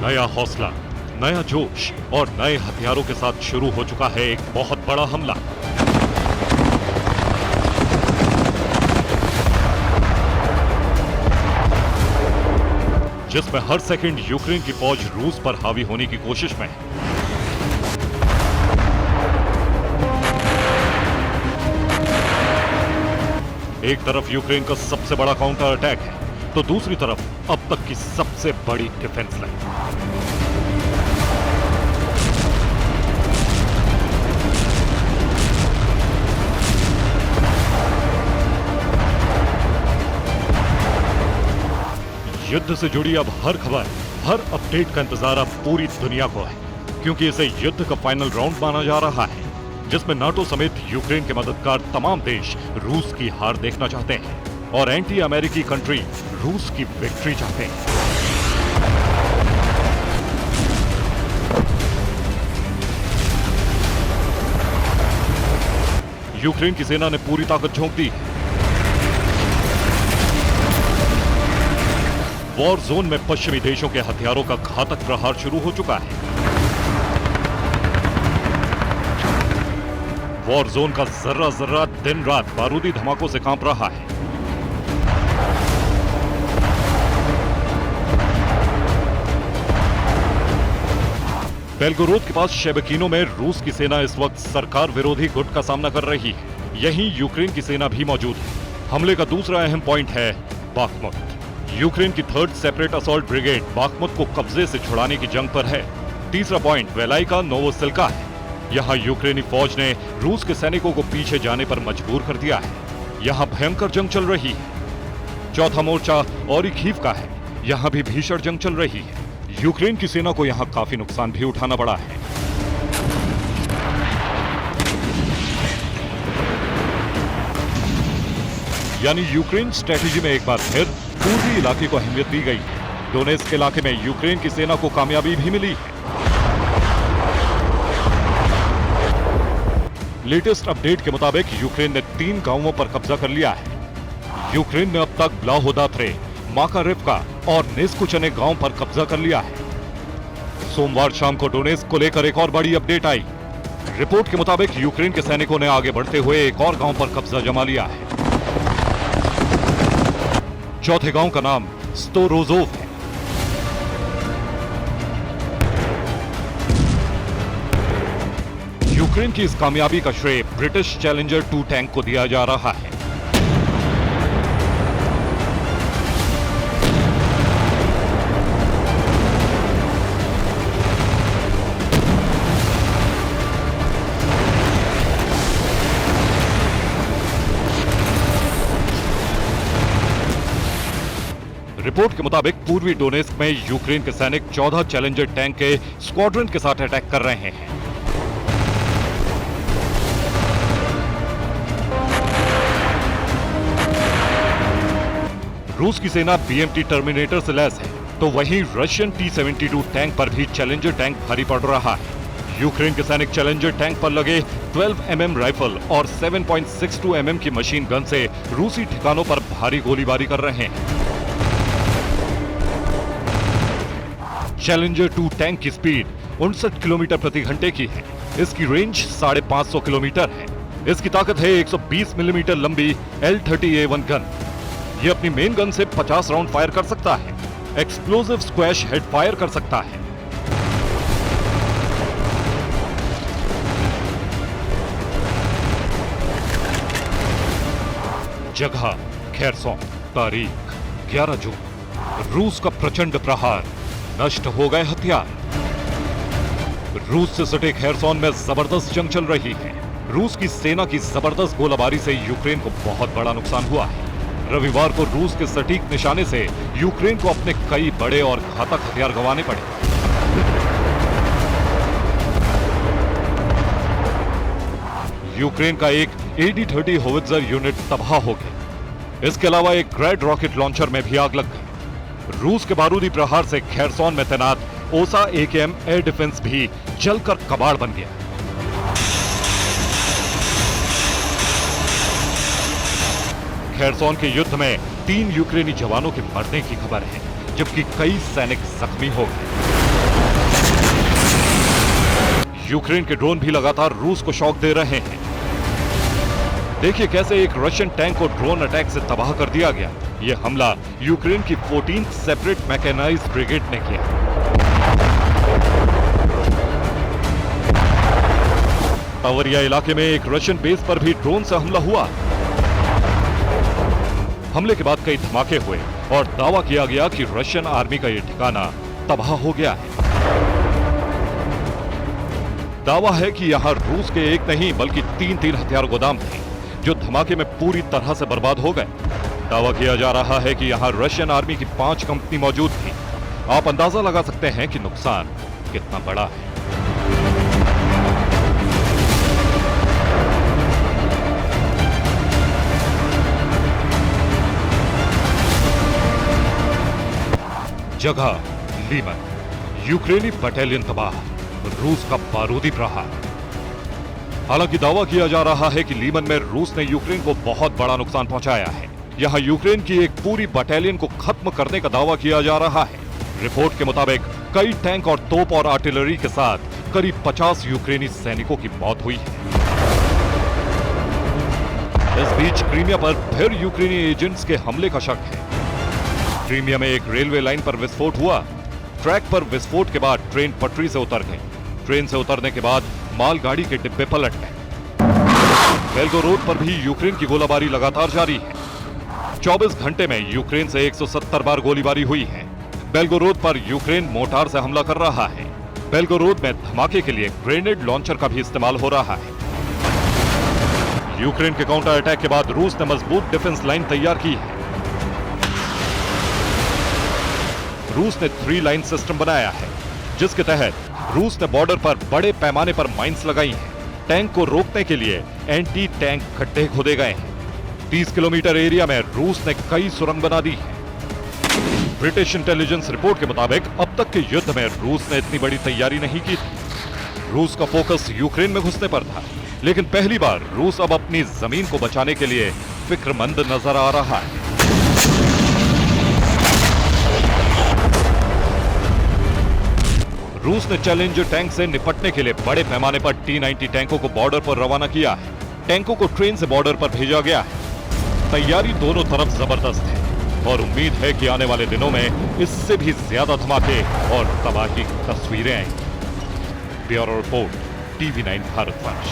नया हौसला, नया जोश और नए हथियारों के साथ शुरू हो चुका है एक बहुत बड़ा हमला। जिसमें हर सेकंड यूक्रेन की फौज रूस पर हावी होने की कोशिश में है। एक तरफ यूक्रेन का सबसे बड़ा काउंटर अटैक है, तो दूसरी तरफ अब तक की सबसे बड़ी डिफेंस लाइन। युद्ध से जुड़ी अब हर खबर, हर अपडेट का इंतजार अब पूरी दुनिया को है, क्योंकि इसे युद्ध का फाइनल राउंड माना जा रहा है, जिसमें नाटो समेत यूक्रेन के मददगार तमाम देश रूस की हार देखना चाहते हैं और एंटी अमेरिकी कंट्री रूस की विक्ट्री चाहते हैं। यूक्रेन की सेना ने पूरी ताकत झोंक दी है। वॉर जोन में पश्चिमी देशों के हथियारों का घातक प्रहार शुरू हो चुका है। वॉर जोन का जर्रा जर्रा दिन रात बारूदी धमाकों से कांप रहा है। बेलगोरोद के पास शेबकीनो में रूस की सेना इस वक्त सरकार विरोधी गुट का सामना कर रही है। यहीं यूक्रेन की सेना भी मौजूद है। हमले का दूसरा अहम पॉइंट है बाखमुत। यूक्रेन की 3rd separate assault brigade Bakhmut को कब्जे से छुड़ाने की जंग पर है। तीसरा पॉइंट वेलाइका नोवोसिल्का है। यहां यूक्रेनी फौज ने रूस के सैनिकों को पीछे जाने पर मजबूर कर दिया है। यहां भयंकर जंग चल रही है। चौथा मोर्चा ओरिखीव का है। यहां भी भीषण जंग चल रही है। यूक्रेन की सेना को यहां काफी नुकसान भी उठाना पड़ा है। यानी यूक्रेन स्ट्रेटेजी में एक बार फिर पूर्वी इलाके को अहमियत दी गई है। डोनेस्क इलाके में यूक्रेन की सेना को कामयाबी भी मिली है। लेटेस्ट अपडेट के मुताबिक यूक्रेन ने 3 गांवों पर कब्जा कर लिया है। यूक्रेन ने अब तक ब्लाहोदात्रे, माकारेव्का और नेस्कुचने गांव पर कब्जा कर लिया है। सोमवार शाम को डोनेस्क को लेकर एक और बड़ी अपडेट आई। रिपोर्ट के मुताबिक यूक्रेन के सैनिकों ने आगे बढ़ते हुए एक और गांव पर कब्जा जमा लिया है। चौथे गांव का नाम स्टोरोजोव है। यूक्रेन की इस कामयाबी का श्रेय ब्रिटिश चैलेंजर 2 टैंक को दिया जा रहा है। रिपोर्ट के मुताबिक पूर्वी डोनेस्क में यूक्रेन के सैनिक 14 चैलेंजर टैंक के स्क्वाड्रन के साथ अटैक कर रहे हैं। रूस की सेना BMT टर्मिनेटर से लैस है, तो वहीं रशियन T-72 टैंक पर भी चैलेंजर टैंक भारी पड़ रहा है। यूक्रेन के सैनिक चैलेंजर टैंक पर लगे 12 mm राइफल और 7.62 mm की मशीन गन से रूसी ठिकानों पर भारी गोलीबारी कर रहे हैं। चैलेंजर 2 टैंक की स्पीड 59 किलोमीटर प्रति घंटे की है। इसकी रेंज 550 किलोमीटर है। इसकी ताकत है 120 मिलीमीटर लंबी L30A1 गन। यह अपनी मेन गन से 50 राउंड फायर कर सकता है। एक्सप्लोसिव स्क्वैश हेड फायर कर सकता है। जगह खेरसोन, तारीख 11 जून। रूस का प्रचंड प्रहार, नष्ट हो गए हथियार। रूस से सटे खेरसोन में जबरदस्त जंग चल रही है। रूस की सेना की जबरदस्त गोलाबारी से यूक्रेन को बहुत बड़ा नुकसान हुआ है। रविवार को रूस के सटीक निशाने से यूक्रेन को अपने कई बड़े और घातक हथियार गंवाने पड़े। यूक्रेन का एक AD-30 होवित्जर यूनिट तबाह हो गया। इसके अलावा एक ग्रैड रॉकेट लॉन्चर में भी आग लग गई। रूस के बारूदी प्रहार से खेरसोन में तैनात ओसा AKM एयर डिफेंस भी जलकर कबाड़ बन गया। खेरसोन के युद्ध में 3 यूक्रेनी जवानों के मरने की खबर है, जबकि कई सैनिक जख्मी हो गए। यूक्रेन के ड्रोन भी लगातार रूस को शॉक दे रहे हैं। देखिए कैसे एक रशियन टैंक को ड्रोन अटैक से तबाह कर दिया गया। यह हमला यूक्रेन की 14th सेपरेट मैकेनाइज्ड ब्रिगेड ने किया। तावरिया इलाके में एक रशियन बेस पर भी ड्रोन से हमला हुआ। हमले के बाद कई धमाके हुए और दावा किया गया कि रशियन आर्मी का यह ठिकाना तबाह हो गया है। दावा है कि यहां रूस के एक नहीं बल्कि तीन हथियार गोदाम थे जो धमाके में पूरी तरह से बर्बाद हो गए। दावा किया जा रहा है कि यहां रशियन आर्मी की 5 कंपनी मौजूद थी। आप अंदाजा लगा सकते हैं कि नुकसान कितना बड़ा है। जगह लीमन, यूक्रेनी बटालियन तबाह, रूस का बारूदी प्रहार। हालांकि दावा किया जा रहा है कि लीमन में रूस ने यूक्रेन को बहुत बड़ा नुकसान पहुंचाया है। यहां यूक्रेन की एक पूरी बटालियन को खत्म करने का दावा किया जा रहा है। रिपोर्ट के मुताबिक कई टैंक और तोप और आर्टिलरी के साथ करीब 50 यूक्रेनी सैनिकों की मौत हुई है। इस बीच क्रीमिया पर फिर यूक्रेनी एजेंट्स के हमले का शक है। क्रीमिया में एक रेलवे लाइन पर विस्फोट हुआ। ट्रैक पर विस्फोट के बाद ट्रेन पटरी से उतर गई। ट्रेन से उतरने के बाद मालगाड़ी के डिब्बे पलट गए। बेल्गोरोद पर भी यूक्रेन की गोलाबारी लगातार जारी है। 24 घंटे में यूक्रेन से 170 बार गोलीबारी हुई है। बेल्गोरोद पर यूक्रेन मोर्टार से हमला कर रहा है। बेल्गोरोद में धमाके के लिए ग्रेनेड लॉन्चर का भी इस्तेमाल हो रहा है। यूक्रेन के काउंटर अटैक के बाद रूस ने मजबूत डिफेंस लाइन तैयार की है। रूस ने 3 लाइन सिस्टम बनाया है जिसके तहत रूस ने बॉर्डर पर बड़े पैमाने पर माइंस लगाई हैं। टैंक को रोकने के लिए एंटी टैंक गड्ढे खोदे गए हैं। 30 किलोमीटर एरिया में रूस ने कई सुरंग बना दी है। ब्रिटिश इंटेलिजेंस रिपोर्ट के मुताबिक अब तक के युद्ध में रूस ने इतनी बड़ी तैयारी नहीं की थी। रूस का फोकस यूक्रेन में घुसने पर था, लेकिन पहली बार रूस अब अपनी जमीन को बचाने के लिए फिक्रमंद नजर आ रहा है। रूस ने चैलेंजर टैंक से निपटने के लिए बड़े पैमाने पर T-90 टैंकों को बॉर्डर पर रवाना किया है। टैंकों को ट्रेन से बॉर्डर पर भेजा गया है। तैयारी दोनों तरफ जबरदस्त है और उम्मीद है कि आने वाले दिनों में इससे भी ज्यादा धमाके और तबाही की तस्वीरें आएंगी। Bureau report, TV9 Bharatvarsh.